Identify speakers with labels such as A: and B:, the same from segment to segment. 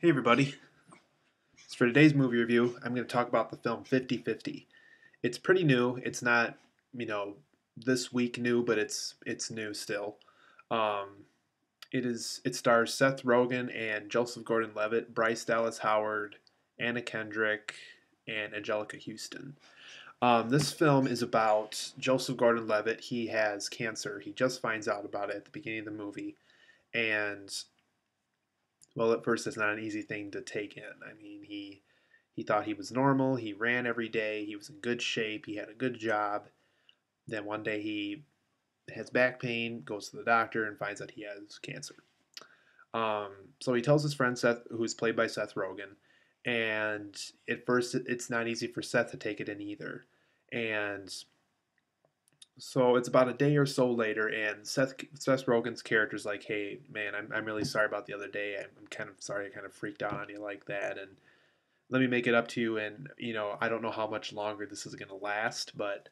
A: Hey everybody. So for today's movie review, I'm going to talk about the film 50-50. It's pretty new. It's not, you know, this week new, but it's new still. Um, it stars Seth Rogen and Joseph Gordon-Levitt, Bryce Dallas Howard, Anna Kendrick, and Angelica Houston. This film is about Joseph Gordon-Levitt. He has cancer. He just finds out about it at the beginning of the movie, and well, at first, it's not an easy thing to take in. I mean, he thought he was normal. He ran every day. He was in good shape. He had a good job. Then one day he has back pain, goes to the doctor, and finds that he has cancer. So he tells his friend Seth, who's played by Seth Rogen, and at first it's not easy for Seth to take it in either. And so it's about a day or so later, and Seth Rogen's character's like, "Hey, man, I'm really sorry about the other day. I'm kind of sorry I kind of freaked out on you like that, and let me make it up to you. And I don't know how much longer this is going to last, but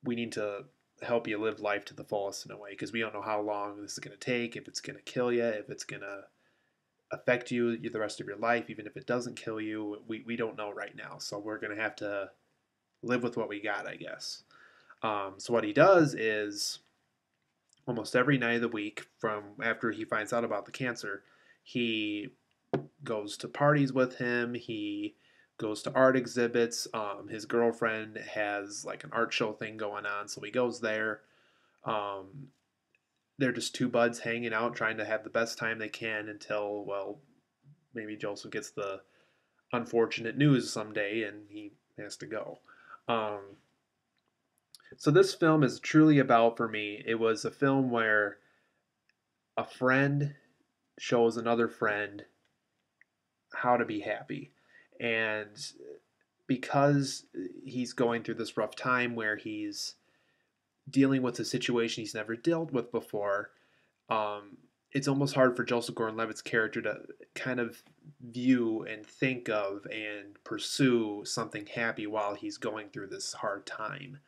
A: we need to help you live life to the fullest in a way because we don't know how long this is going to take. If it's going to kill you, if it's going to affect you the rest of your life, even if it doesn't kill you, we don't know right now. So we're going to have to live with what we got, I guess." So what he does is almost every night of the week from after he finds out about the cancer, he goes to parties with him. He goes to art exhibits. His girlfriend has like an art show thing going on, so he goes there. Um, they're just two buds hanging out, trying to have the best time they can until, well, maybe Joseph gets the unfortunate news someday and he has to go. Um, so this film is truly about, for me, it was a film where a friend shows another friend how to be happy. And because he's going through this rough time where he's dealing with a situation he's never dealt with before, um, it's almost hard for Joseph Gordon-Levitt's character to kind of view and think of and pursue something happy while he's going through this hard time.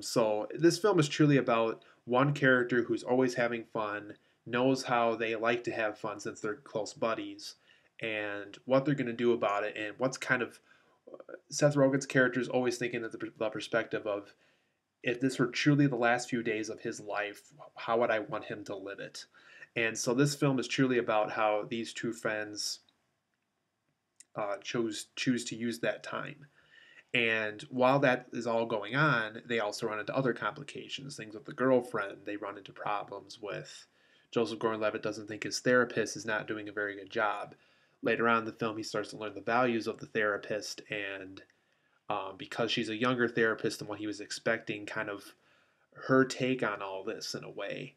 A: So this film is truly about one character who's always having fun, knows how they like to have fun since they're close buddies, and what they're going to do about it, and what's kind of Seth Rogen's character is always thinking of the perspective of if this were truly the last few days of his life, how would I want him to live it? And so this film is truly about how these two friends choose to use that time. And while that is all going on, they also run into other complications, things with the girlfriend. They run into problems with Joseph Gordon-Levitt doesn't think his therapist is not doing a very good job. Later on in the film, he starts to learn the values of the therapist, and because she's a younger therapist than what he was expecting, kind of her take on all this in a way,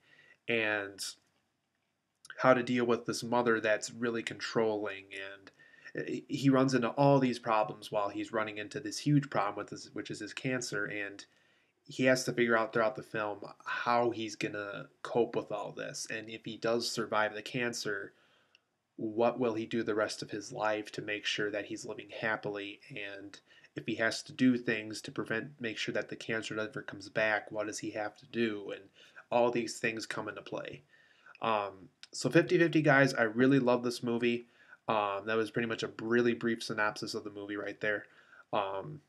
A: and how to deal with this mother that's really controlling. And he runs into all these problems while he's running into this huge problem with his, which is his cancer, and he has to figure out throughout the film how he's gonna cope with all this, and if he does survive the cancer, what will he do the rest of his life to make sure that he's living happily, and if he has to do things to make sure that the cancer never comes back, what does he have to do, and all these things come into play. So 50-50, guys, I really love this movie. That was pretty much a really brief synopsis of the movie right there. um,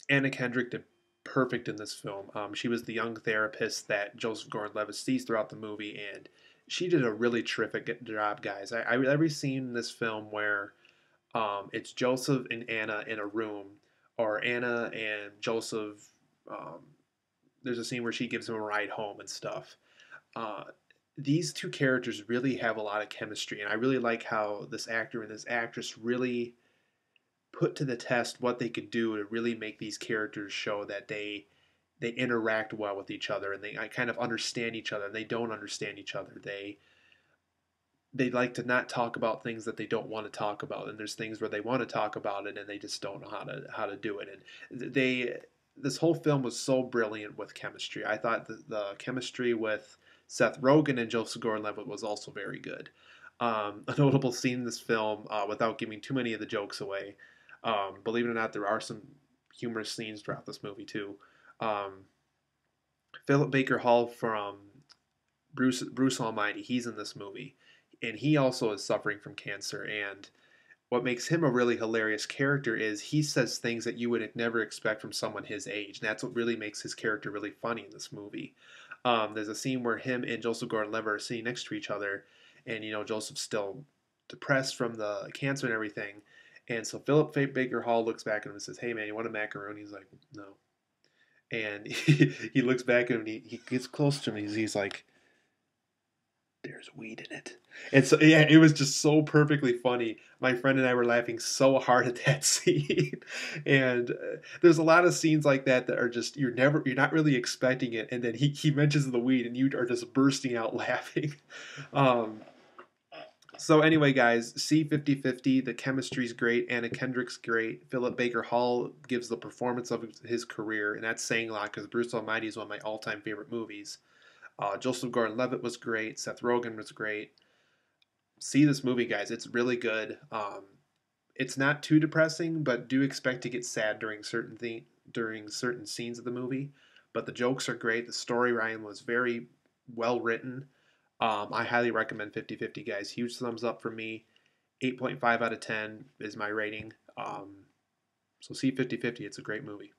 A: Anna Kendrick did perfect in this film. She was the young therapist that Joseph Gordon-Levitt sees throughout the movie, and she did a really terrific job, guys. Every scene in this film where it's Joseph and Anna in a room, or Anna and Joseph. Um, there's a scene where she gives him a ride home and stuff. Uh, these two characters really have a lot of chemistry, and I really like how this actor and this actress really put to the test what they could do to really make these characters show that they interact well with each other, and they kind of understand each other, and they don't understand each other. They like to not talk about things that they don't want to talk about, and there's things where they want to talk about it and they just don't know how to do it. And this whole film was so brilliant with chemistry. I thought the chemistry with Seth Rogen and Joseph Gordon-Levitt was also very good. A notable scene in this film, without giving too many of the jokes away, believe it or not, there are some humorous scenes throughout this movie too. Um, Philip Baker Hall from Bruce Almighty, he's in this movie. and he also is suffering from cancer. And what makes him a really hilarious character is he says things that you would never expect from someone his age. And that's what really makes his character really funny in this movie. There's a scene where him and Joseph Gordon-Levitt are sitting next to each other, and Joseph's still depressed from the cancer and everything. And so Philip Baker Hall looks back at him and says, "Hey man, you want a macaroon?" He's like, "No." And he looks back at him and he gets close to him. And he's like, "There's weed in it." And so yeah, it was just so perfectly funny. My friend and I were laughing so hard at that scene. And there's a lot of scenes like that are just you're not really expecting it, and then he mentions the weed and you are just bursting out laughing. Um, so anyway, guys, see 50/50. The chemistry's great. Anna Kendrick's great. Philip Baker Hall gives the performance of his career, and that's saying a lot because Bruce Almighty is one of my all-time favorite movies. Joseph Gordon-Levitt was great. Seth Rogen was great. See this movie, guys. It's really good. It's not too depressing, but do expect to get sad during certain scenes of the movie. But the jokes are great. The story, Ryan, was very well written. I highly recommend 50/50, guys. Huge thumbs up for me. 8.5 out of 10 is my rating. So see 50/50. It's a great movie.